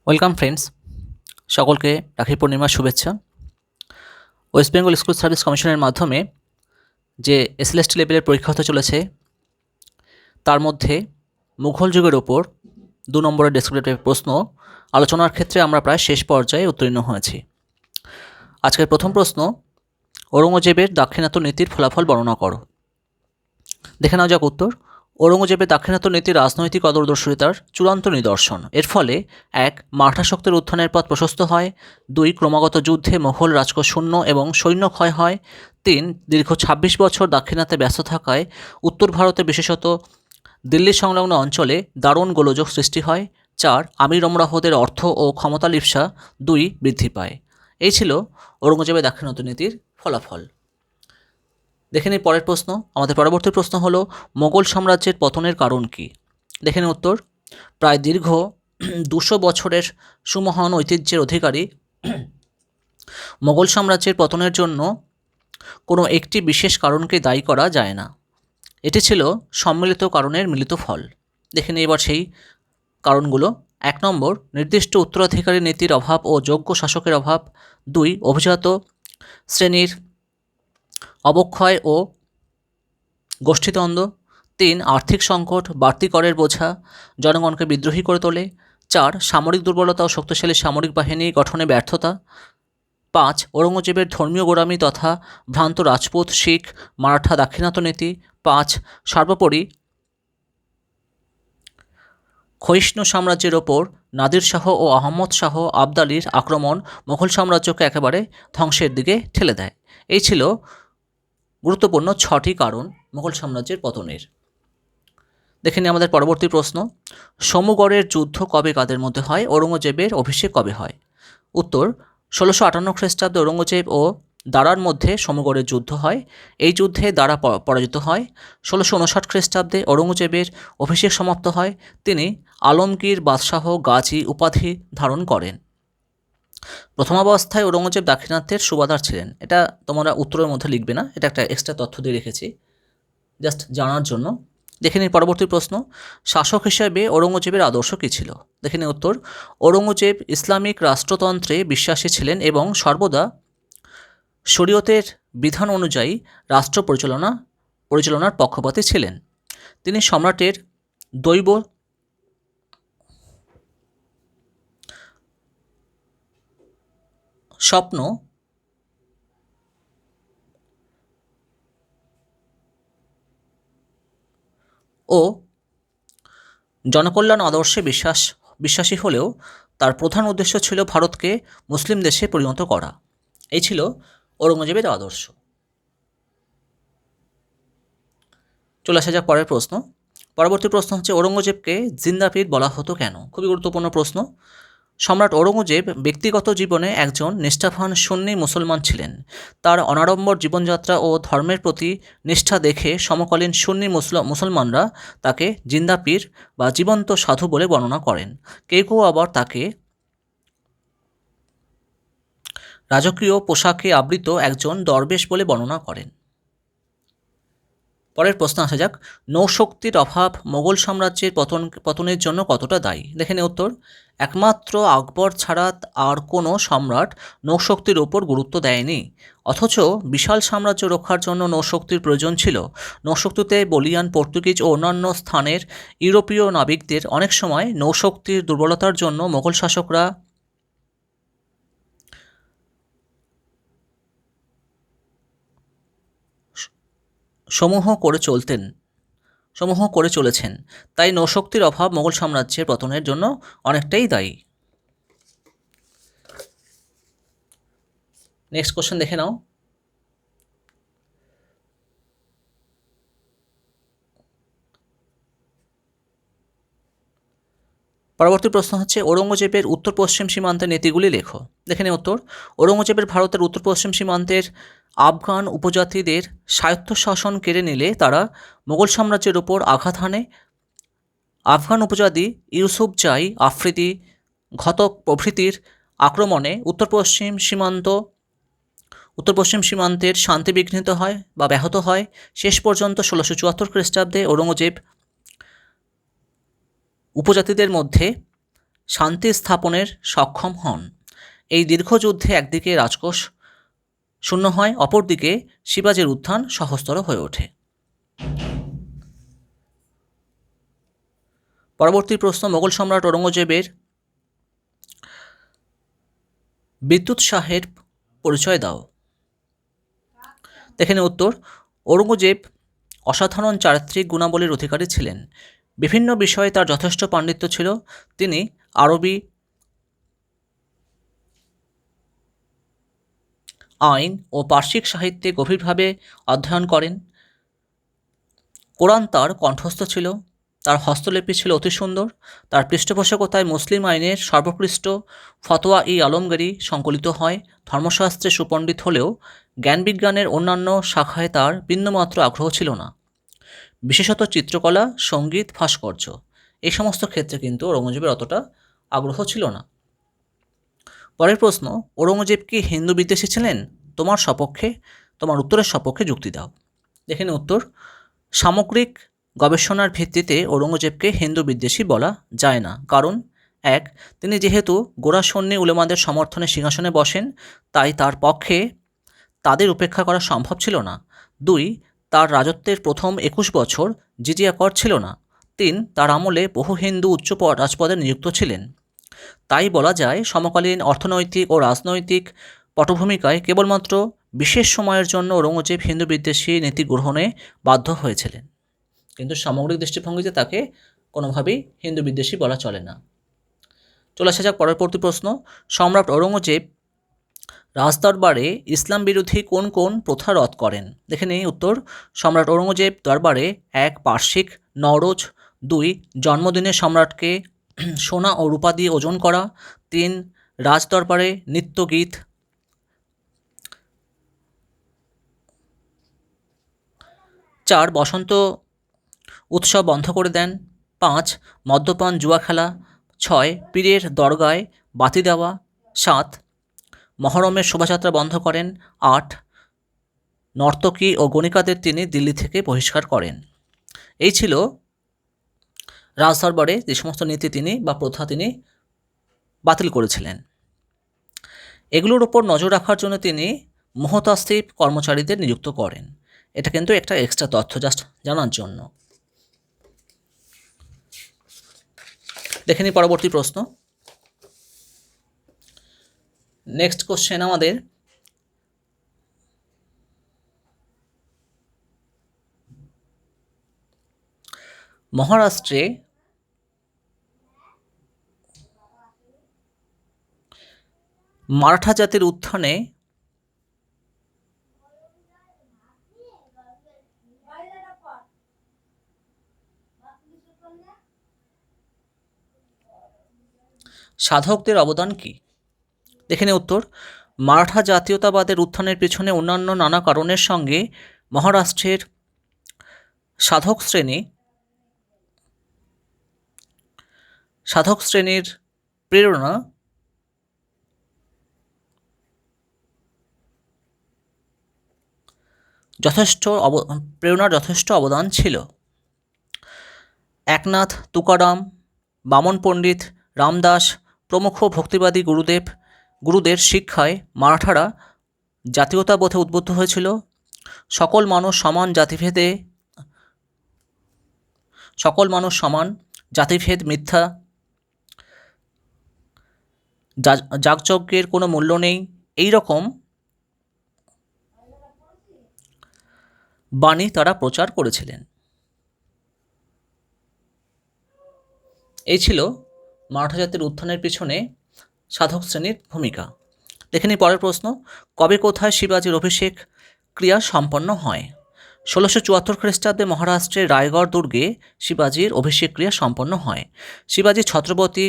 Welcome friends, সকলকে রাখি পূর্ণিমার শুভেচ্ছা। ওয়েস্ট বেঙ্গল স্কুল সার্ভিস কমিশনের মাধ্যমে যে এসএলএসটি লেভেলের পরীক্ষা হতে চলেছে, তার মধ্যে মুঘল যুগের ওপর 2 নম্বরের ডেসক্রিপটিভ প্রশ্ন আলোচনার ক্ষেত্রে আমরা প্রায় শেষ পর্যায়ে উত্তীর্ণ হয়েছি। আজকের প্রথম প্রশ্ন, ঔরঙ্গজেবের দাক্ষিণাত্য নীতির ফলাফল বর্ণনা করো। দেখে নেওয়া যাক উত্তর। ঔরঙ্গজেবের দাক্ষিণাত্য নীতি রাজনৈতিক অদূরদর্শিতার চূড়ান্ত নিদর্শন। এর ফলে 1. মারাঠা শক্তির উত্থানের পথ প্রশস্ত হয়। 2. ক্রমাগত যুদ্ধে মোঘল রাজকোষ শূন্য এবং সৈন্য ক্ষয় হয়। 3. দীর্ঘ 26 বছর দাক্ষিণাত্যে ব্যস্ত থাকায় উত্তর ভারতে বিশেষত দিল্লি সংলগ্ন অঞ্চলে দারুণ গোলযোগ সৃষ্টি হয়। 4. আমির আমরাহদের অর্থ ও ক্ষমতা লিপ্সা 2 বৃদ্ধি পায়। এই ছিল ঔরঙ্গজেবের দাক্ষিণাত্য নীতির ফলাফল। দেখে নিই পরের প্রশ্ন। আমাদের পরবর্তী প্রশ্ন হলো, মোগল সাম্রাজ্যের পতনের কারণ কি? দেখে নিই উত্তর। প্রায় দীর্ঘ 200 বছরের সুমহান ঐতিহ্যের অধিকারী মোগল সাম্রাজ্যের পতনের জন্য কোনো একটি বিশেষ কারণকে দায়ী করা যায় না। এটি ছিল সম্মিলিত কারণের মিলিত ফল। দেখে নিই এবার সেই কারণগুলো। 1 নম্বর, নির্দিষ্ট উত্তরাধিকারী নীতির অভাব ও যোগ্য শাসকের অভাব। 2. অভিজাত শ্রেণীর অবক্ষয় ও গোষ্ঠীদ্বন্দ্ব। 3. আর্থিক সংকট, বাড়তি করের বোঝা জনগণকে বিদ্রোহী করে তোলে। 4. সামরিক দুর্বলতা ও শক্তিশালী সামরিক বাহিনী গঠনে ব্যর্থতা। 5. ঔরঙ্গজেবের ধর্মীয় গোড়ামি তথা ভ্রান্ত রাজপুত, শিখ, মারাঠা দাক্ষিণাত্য নীতি। 5. সর্বোপরি ক্ষয়িষ্ণু সাম্রাজ্যের ওপর নাদির শাহ ও আহমদ শাহ আবদালির আক্রমণ মুঘল সাম্রাজ্যকে একেবারে ধ্বংসের দিকে ঠেলে দেয়। এই ছিল গুরুত্বপূর্ণ 6টি কারণ মুঘল সাম্রাজ্যের পতনের। দেখে নিই আমাদের পরবর্তী প্রশ্ন। সমুগড়ের যুদ্ধ কবে কাদের মধ্যে হয়? ঔরঙ্গজেবের অভিষেক কবে হয়? উত্তর। 1658 খ্রিস্টাব্দে ঔরঙ্গজেব ও দারার মধ্যে সমুগড়ের যুদ্ধ হয়। এই যুদ্ধে দারা পরাজিত হয়। 1659 খ্রিস্টাব্দে ঔরঙ্গজেবের অভিষেক সমাপ্ত হয়। তিনি আলমগীর বাদশাহ গাজী উপাধি ধারণ করেন। প্রথমাবস্থায় ঔরঙ্গজেব দাক্ষিণাত্যের সুবাদার ছিলেন। এটা তোমরা উত্তরের মধ্যে লিখবে না, এটা একটা এক্সট্রা তথ্য দিয়ে রেখেছি জাস্ট জানার জন্য। দেখে নিই পরবর্তী প্রশ্ন। শাসক হিসেবে ঔরঙ্গজেবের আদর্শ কী ছিল? দেখে নিই উত্তর। ঔরঙ্গজেব ইসলামিক রাষ্ট্রতন্ত্রে বিশ্বাসী ছিলেন এবং সর্বদা শরীয়তের বিধান অনুযায়ী রাষ্ট্র পরিচালনার পক্ষপাতী ছিলেন। তিনি সম্রাটের দৈব স্বপ্ন ও জনকল্যাণ আদর্শে বিশ্বাসী হলেও তার প্রধান উদ্দেশ্য ছিল ভারতকে মুসলিম দেশে পরিণত করা। এই ছিল ঔরঙ্গজেবের আদর্শ। চলে আসা যাক পরের প্রশ্ন। পরবর্তী প্রশ্ন হচ্ছে, ঔরঙ্গজেবকে জিন্দাপীর বলা হতো কেন? খুবই গুরুত্বপূর্ণ প্রশ্ন। সম্রাট ঔরঙ্গজেব ব্যক্তিগত জীবনে একজন নিষ্ঠাবান সুন্নি মুসলমান ছিলেন। তার অনাড়ম্বর জীবনযাত্রা ও ধর্মের প্রতি নিষ্ঠা দেখে সমকালীন সুন্নি মুসলমানরা তাকে জিন্দাপীর বা জীবন্ত সাধু বলে বর্ণনা করেন। কেউ কেউ আবার তাকে রাজকীয় পোশাকে আবৃত একজন দরবেশ বলে বর্ণনা করেন। পরের প্রশ্ন আসা যাক। নৌশক্তির অভাব মোগল সাম্রাজ্যের পতনের জন্য কতটা দায়ী? দেখে নিই উত্তর। একমাত্র আকবর ছাড়া আর কোনো সম্রাট নৌশক্তির ওপর গুরুত্ব দেয়নি, অথচ বিশাল সাম্রাজ্য রক্ষার জন্য নৌশক্তির প্রয়োজন ছিল। নৌশক্তিতে বলিয়ান পর্তুগিজ ও অন্যান্য স্থানের ইউরোপীয় নাবিকদের অনেক সময় নৌশক্তির দুর্বলতার জন্য মোগল শাসকরা সমূহ করে চলেছেন। তাই নৌশক্তির অভাব মোগল সাম্রাজ্যের পতনের জন্য অনেকটাই দায়ী। নেক্সট কোশ্চেন দেখে নাও। পরবর্তী প্রশ্ন হচ্ছে, ঔরঙ্গজেবের উত্তর পশ্চিম সীমান্তের নীতিগুলি লেখো। দেখে নিই উত্তর। ঔরঙ্গজেবের ভারতের উত্তর পশ্চিম সীমান্তের আফগান উপজাতিদের স্বায়ত্তশাসন কেড়ে নিলে তারা মোগল সাম্রাজ্যের উপর আঘাত হানে। আফগান উপজাতি ইউসুফজাই, আফ্রিদি, ঘতক প্রভৃতির আক্রমণে উত্তর পশ্চিম সীমান্তের শান্তি বিঘ্নিত হয় বা ব্যাহত হয়। শেষ পর্যন্ত 1674 খ্রিস্টাব্দে ঔরঙ্গজেব উপজাতিদের মধ্যে শান্তি স্থাপনের সক্ষম হন। এই দীর্ঘ যুদ্ধে একদিকে রাজকোষ শূন্য হয়, অপরদিকে শিবাজির উত্থান সহজতর হয়ে ওঠে। পরবর্তী প্রশ্ন, মোগল সম্রাট ঔরঙ্গজেবের বিদ্যুৎসাহের পরিচয় দাও। এখানে উত্তর, ঔরঙ্গজেব অসাধারণ চারিত্রিক গুণাবলীর অধিকারী ছিলেন। বিভিন্ন বিষয়ে তার যথেষ্ট পাণ্ডিত্য ছিল। তিনি আরবি, আইন ও পার্শ্বিক সাহিত্যে গভীরভাবে অধ্যয়ন করেন। কোরআন তার কণ্ঠস্থ ছিল। তার হস্তলিপি ছিল অতি সুন্দর। তার পৃষ্ঠপোষকতায় মুসলিম আইনের সর্বোৎকৃষ্ট ফতোয়া-ই-আলমগীরি সংকলিত হয়। ধর্মশাস্ত্রে সুপণ্ডিত হলেও জ্ঞানবিজ্ঞানের অন্যান্য শাখায় তার বিন্দুমাত্র আগ্রহ ছিল না, বিশেষত চিত্রকলা, সঙ্গীত, ভাস্কর্য এই সমস্ত ক্ষেত্রে কিন্তু ঔরঙ্গজেবের অতটা আগ্রহ ছিল না। পরের প্রশ্ন, ঔরঙ্গজেব কি হিন্দু বিদ্বেষী ছিলেন? তোমার উত্তরের সপক্ষে যুক্তি দাও। এখানে উত্তর, সামগ্রিক গবেষণার ভিত্তিতে ঔরঙ্গজেবকে হিন্দু বিদ্বেষী বলা যায় না। কারণ 1, তিনি যেহেতু গোঁড়া সুন্নি উলেমাদের সমর্থনে সিংহাসনে বসেন, তাই তার পক্ষে তাদের উপেক্ষা করা সম্ভব ছিল না। 2, তার রাজত্বের প্রথম 21 বছর জিজিয়া কর ছিল না। 3, তার আমলে বহু হিন্দু উচ্চ রাজপদে নিযুক্ত ছিলেন। তাই বলা যায় সমকালীন অর্থনৈতিক ও রাজনৈতিক পটভূমিকায় কেবলমাত্র বিশেষ সময়ের জন্য ঔরঙ্গজেব হিন্দু বিদ্বেষী নীতি গ্রহণে বাধ্য হয়েছিলেন, কিন্তু সামগ্রিক দৃষ্টিভঙ্গিতে তাকে কোনোভাবেই হিন্দু বিদ্বেষী বলা চলে না। চলে আসা যাক পরবর্তী প্রশ্ন, সম্রাট ঔরঙ্গজেব রাজদরবারে ইসলাম বিরোধী কোন কোন প্রথা রদ করেন? দেখে নিই উত্তর, সম্রাট ঔরঙ্গজেব দরবারে 1, বার্ষিক নওরোজ। 2, জন্মদিনে সম্রাটকে সোনা ও রূপা দিয়ে ওজন করা। 3, রাজদরবারে নৃত্য গীত। 4, বসন্ত উৎসব বন্ধ করে দেন। 5, মদ্যপান, জুয়া খেলা। 6, পীরের দরগায় বাতি দেওয়া। 7, মহরমের শোভাযাত্রা বন্ধ করেন। 8, নর্তকী ও গণিকাদের তিনি দিল্লি থেকে বহিষ্কার করেন। এই ছিল রাজদরবারে যে সমস্ত নীতি তিনি বা প্রথা তিনি বাতিল করেছিলেন। এগুলোর উপর নজর রাখার জন্য তিনি মুহতাসিব কর্মচারীদের নিযুক্ত করেন। এটা কিন্তু একটা এক্সট্রা তথ্য জাস্ট জানার জন্য। দেখে নিই পরবর্তী প্রশ্ন। নেক্সট কোশ্চেন আমাদের, মহারাষ্ট্রে মারাঠা জাতির উত্থানে সাধকদের অবদান কি? দেখে নিই উত্তর, মারাঠা জাতীয়তাবাদের উত্থানের পেছনে অন্যান্য নানা কারণের সঙ্গে মহারাষ্ট্রের সাধক শ্রেণীর প্রেরণার যথেষ্ট অবদান ছিল। একনাথ, তুকারাম, বামন পণ্ডিত, রামদাস প্রমুখ ভক্তিবাদী গুরুদের শিক্ষায় মারাঠারা জাতীয়তাবোধে উদ্বুদ্ধ হয়েছিল। সকল মানুষ সমান, জাতিভেদ মিথ্যা, যাগযজ্ঞের কোনো মূল্য নেই, এই রকম বাণী তারা প্রচার করেছিলেন। এই ছিল মারাঠা জাতির উত্থানের পিছনে সাধক শ্রেণীর ভূমিকা। দেখে নিই পরের প্রশ্ন, কবে কোথায় শিবাজির অভিষেক ক্রিয়া সম্পন্ন হয়? 1674 খ্রিস্টাব্দে মহারাষ্ট্রের রায়গড় দুর্গে শিবাজির অভিষেক ক্রিয়া সম্পন্ন হয়। শিবাজি ছত্রবর্তী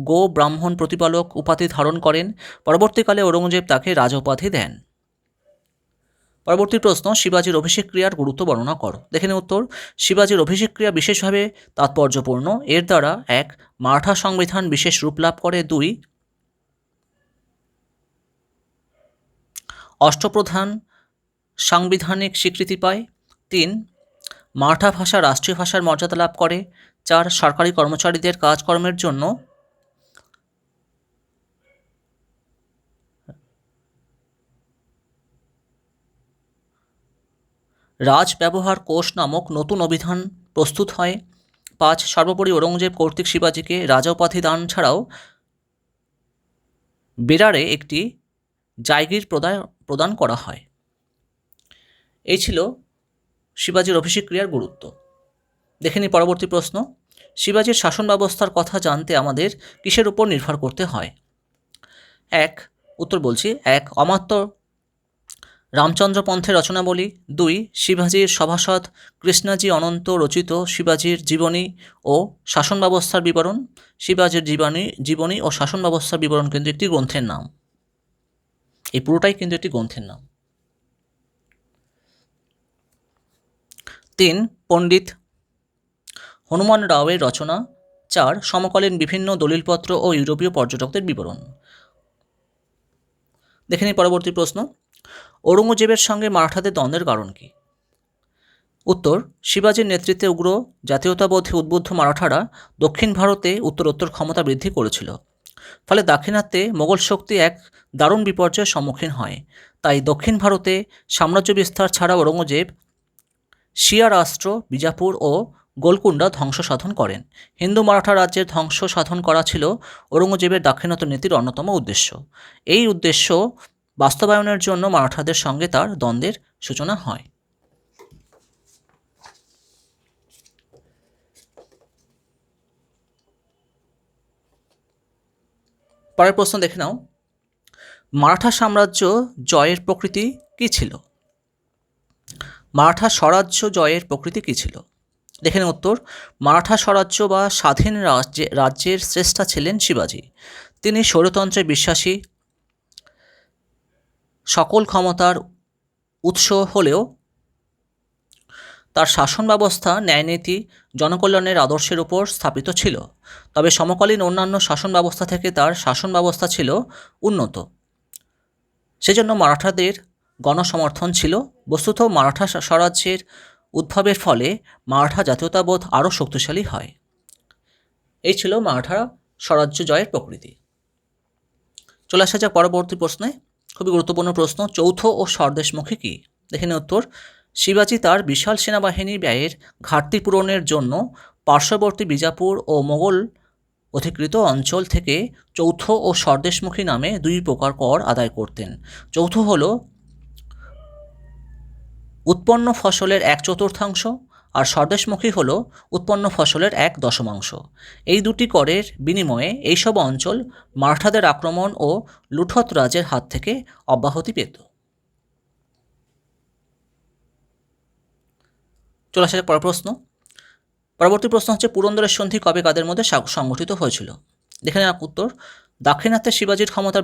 গো ব্রাহ্মণ প্রতিপালক উপাধি ধারণ করেন। পরবর্তীকালে ঔরঙ্গজেব তাকে রাজা উপাধি দেন। পরবর্তী প্রশ্ন, শিবাজির অভিষেক ক্রিয়ার গুরুত্ব বর্ণনা করো। দেখে নিন উত্তর, শিবাজির অভিষেক ক্রিয়া বিশেষভাবে তাৎপর্যপূর্ণ। এর দ্বারা 1, মারাঠা সংবিধান বিশেষ রূপ লাভ করে। 2, অষ্টপ্রধান সাংবিধানিক স্বীকৃতি পায়। 3, মারাঠা ভাষা রাষ্ট্রীয় ভাষার মর্যাদা লাভ করে। 4, সরকারি কর্মচারীদের কাজকর্মের জন্য রাজ ব্যবহার কোষ নামক নতুন অভিধান প্রস্তুত হয়। 5. সর্বোপরি ঔরঙ্গজেব কর্তৃক শিবাজীকে রাজা উপাধি দান ছাড়াও বেরারে একটি জায়গির প্রদান করা হয়। এই ছিল শিবাজীর অভিষেক ক্রিয়ার গুরুত্ব। দেখে নিই পরবর্তী প্রশ্ন। শিবাজীর শাসন ব্যবস্থার কথা জানতে আমাদের কিসের উপর নির্ভর করতে হয়? উত্তর বলছি। 1. অমাত্য রামচন্দ্র পন্থের রচনাবলী। 2. শিবাজীর সভাসদ কৃষ্ণাজি অনন্ত রচিত শিবাজীর জীবনী ও শাসন ব্যবস্থার বিবরণ। শিবাজীর জীবনী ও শাসন ব্যবস্থার বিবরণ কিন্তু একটি গ্রন্থের নাম। এই পুরোটাই কিন্তু একটি গ্রন্থের নাম। 3. পণ্ডিত হনুমান রাওয়ের রচনা। 4. সমকালীন বিভিন্ন দলিলপত্র ও ইউরোপীয় পর্যটকদের বিবরণ। দেখে নিই পরবর্তী প্রশ্ন। ঔরঙ্গজেবের সঙ্গে মারাঠাদের দ্বন্দ্বের কারণ কি? উত্তর, শিবাজীর নেতৃত্বে উগ্র জাতীয়তাবোধে উদ্বুদ্ধ মারাঠারা দক্ষিণ ভারতে উত্তরোত্তর ক্ষমতা বৃদ্ধি করেছিল। ফলে দাক্ষিণাত্যে মোগল শক্তি এক দারুণ বিপর্যয়ের সম্মুখীন হয়। তাই দক্ষিণ ভারতে সাম্রাজ্য বিস্তার ছাড়া ঔরঙ্গজেব শিয়া রাষ্ট্র বিজাপুর ও গোলকুন্ডা ধ্বংস সাধন করেন। হিন্দু মারাঠা রাজ্যের ধ্বংস সাধন করা ছিল ঔরঙ্গজেবের দাক্ষিণাত্য নীতির অন্যতম উদ্দেশ্য। এই উদ্দেশ্য বাস্তবায়নের জন্য মারাঠাদের সঙ্গে তার দ্বন্দ্বের সূচনা হয়। পরের প্রশ্ন দেখে নাও। মারাঠা সাম্রাজ্য জয়ের প্রকৃতি কী ছিল? মারাঠা স্বরাজ্য জয়ের প্রকৃতি কী ছিল? দেখে নিন উত্তর। মারাঠা স্বরাজ্য বা স্বাধীন রাজ্যের শ্রেষ্ঠা ছিলেন শিবাজী। তিনি স্বৈরতন্ত্রে বিশ্বাসী, সকল ক্ষমতার উৎস হলেও তার শাসন ব্যবস্থা ন্যায়নীতি জনকল্যাণের আদর্শের উপর স্থাপিত ছিল। তবে সমকালীন অন্যান্য শাসন ব্যবস্থা থেকে তার শাসন ব্যবস্থা ছিল উন্নত। সেজন্য মারাঠাদের গণসমর্থন ছিল। বস্তুত মারাঠা স্বরাজ্যের উদ্ভবের ফলে মারাঠা জাতীয়তাবোধ আরও শক্তিশালী হয়। এই ছিল মারাঠা স্বরাজ্য জয়ের প্রকৃতি। চলে আসা যাক পরবর্তী প্রশ্নে। খুবই গুরুত্বপূর্ণ প্রশ্ন। চৌথ ও স্বদেশমুখী কী? দেখে নিন উত্তর। শিবাজী তার বিশাল সেনাবাহিনী ব্যয়ের ঘাটতি পূরণের জন্য পার্শ্ববর্তী বিজাপুর ও মোগল অধিকৃত অঞ্চল থেকে চৌথ ও স্বদেশমুখী নামে দুই প্রকার কর আদায় করতেন। চৌথ হল উৎপন্ন ফসলের 1/4 আর স্বদেশমুখী হল উৎপন্ন ফসলের 1/10। এই দুটি করের বিনিময়ে এইসব অঞ্চল মারাঠাদের আক্রমণ ও লুঠত রাজের হাত থেকে অব্যাহতি পেত। চলে আসা পরের প্রশ্ন। পরবর্তী প্রশ্ন হচ্ছে পুরন্দরের সন্ধি কবে কাদের মধ্যে সংগঠিত হয়েছিল? দেখে নেওয়া উত্তর। দাক্ষিণাত্যে শিবাজীর ক্ষমতা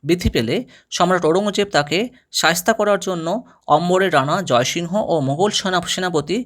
বৃদ্ধি পেলে সম্রাট ঔরঙ্গজেব তাকে শায়েস্তা করার জন্য অম্বরের রানা জয়সিংহ ও মোগল সেনাপতি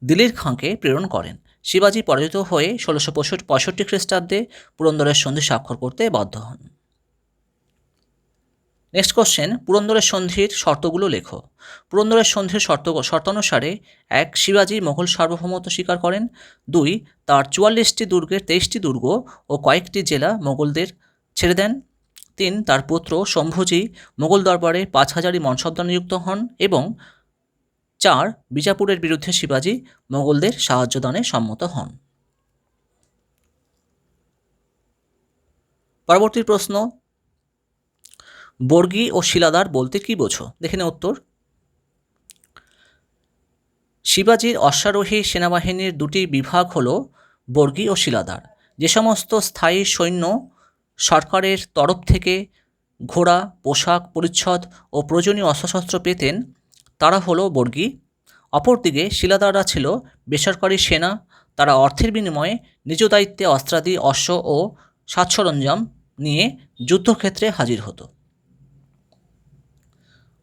দিলির খাঁকে প্রেরণ করেন। শিবাজী পরাজিত হয়ে 1665 খ্রিস্টাব্দে পুরন্দরের সন্ধি স্বাক্ষর করতে বাধ্য হন। Next question. পুরন্দরের সন্ধির শর্তগুলো লেখো। পুরন্দরের সন্ধির শর্তানুসারে 1. শিবাজী মোগল সার্বভৌমত্ব স্বীকার করেন। 2. তার 44টি দুর্গের 23টি দুর্গ ও কয়েকটি জেলা মোগলদের ছেড়ে দেন। 3. তার পুত্র শম্ভুজি মোগল দরবারে 5000 মনসবদার নিযুক্ত হন। এবং 4. বিজাপুরের বিরুদ্ধে শিবাজী মোগলদের সাহায্যদানে সম্মত হন। পরবর্তী প্রশ্ন। বর্গী ও শিলাদার বলতে কী বোঝো? দেখে নে উত্তর। শিবাজীর অশ্বারোহী সেনাবাহিনীর দুটি বিভাগ হল বর্গী ও শিলাদার। যে সমস্ত স্থায়ী সৈন্য সরকারের তরফ থেকে ঘোড়া, পোশাক পরিচ্ছদ ও প্রয়োজনীয় অস্ত্রশস্ত্র পেতেন তারা হলো বর্গী। অপরদিকে শিলাদাররা ছিল বেসরকারি সেনা। তারা অর্থের বিনিময়ে নিজ দায়িত্বে অস্ত্রাদি, অশ্ব ও সাজসরঞ্জাম নিয়ে যুদ্ধক্ষেত্রে হাজির হতো।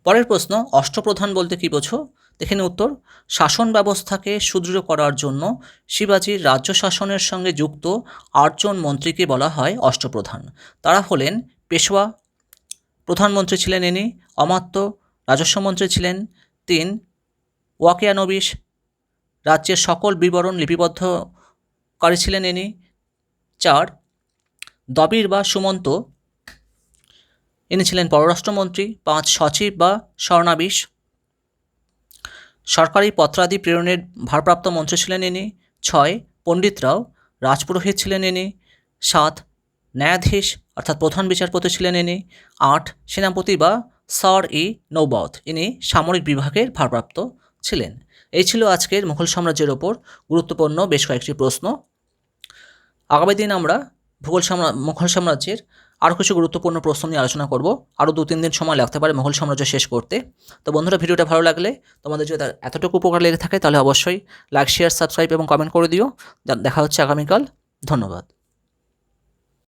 পরের প্রশ্ন। অষ্টপ্রধান বলতে কী বোঝো? দেখে নিন উত্তর। শাসন ব্যবস্থাকে সুদৃঢ় করার জন্য শিবাজীর রাজ্য শাসনের সঙ্গে যুক্ত 8 জন মন্ত্রীকে বলা হয় অষ্টপ্রধান। তারা হলেন পেশওয়া, প্রধানমন্ত্রী ছিলেন ইনি। অমাত্য রাজস্ব মন্ত্রী ছিলেন। 3. ওয়াকিয়ানবিশ, রাজ্যের সকল বিবরণ লিপিবদ্ধকারী ছিলেন ইনি। 4. দবির বা সুমন্ত, ইনি ছিলেন পররাষ্ট্রমন্ত্রী। 5. সচিব বা স্বর্ণাবিশ, সরকারি পত্রাদি প্রেরণের ভারপ্রাপ্ত মন্ত্রী ছিলেন ইনি। 6 পণ্ডিত রাও রাজপুরোহিত ছিলেন ইনি। 7 ন্যায়াধীশ অর্থাৎ প্রধান বিচারপতি ছিলেন ইনি। 8 সেনাপতি বা সর ই নৌবত, ইনি সামরিক বিভাগের ভারপ্রাপ্ত ছিলেন। এই ছিল আজকের মুঘল সাম্রাজ্যের ওপর গুরুত্বপূর্ণ বেশ কয়েকটি প্রশ্ন। আগামী দিন আমরা মুঘল সাম্রাজ্যের আরও কিছু গুরুত্বপূর্ণ প্রশ্ন নিয়ে আলোচনা করব। আরও 2-3 দিন সময় লাগতে পারে মুঘল সাম্রাজ্য শেষ করতে। তো বন্ধুরা, ভিডিওটা ভালো লাগলে, তোমাদের যদি এতটুকু উপকার লেগে থাকে, তাহলে অবশ্যই লাইক, শেয়ার, সাবস্ক্রাইব এবং কমেন্ট করে দিও। দেখা হচ্ছে আগামীকাল। ধন্যবাদ।